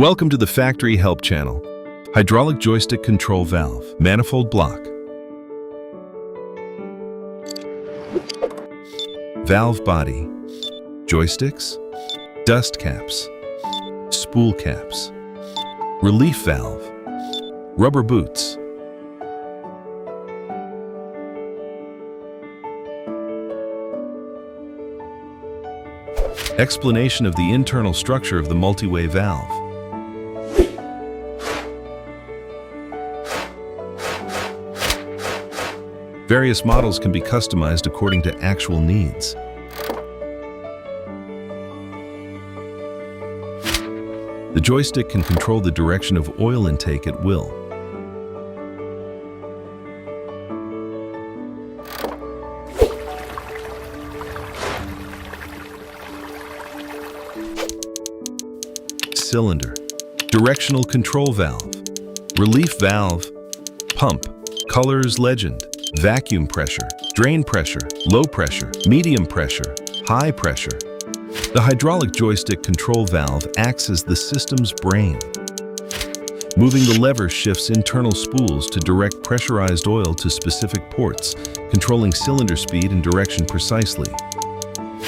Welcome to the Factory Help channel. Hydraulic joystick control valve, manifold block. Valve body, joysticks, dust caps, spool caps, relief valve, rubber boots. Explanation of the internal structure of the multi-way valve. Various models can be customized according to actual needs. The joystick can control the direction of oil intake at will. Cylinder, directional control valve, relief valve, pump, colors legend, vacuum pressure, drain pressure, low pressure, medium pressure, high pressure. The hydraulic joystick control valve acts as the system's brain. Moving the lever shifts internal spools to direct pressurized oil to specific ports, controlling cylinder speed and direction precisely.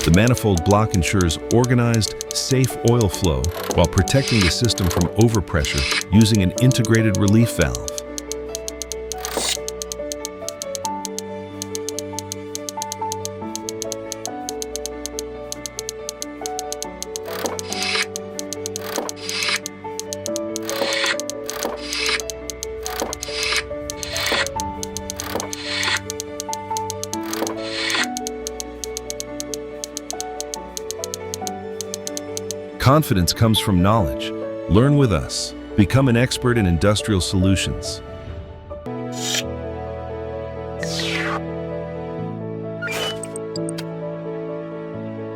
The manifold block ensures organized, safe oil flow while protecting the system from overpressure using an integrated relief valve. Confidence comes from knowledge. Learn with us. Become an expert in industrial solutions.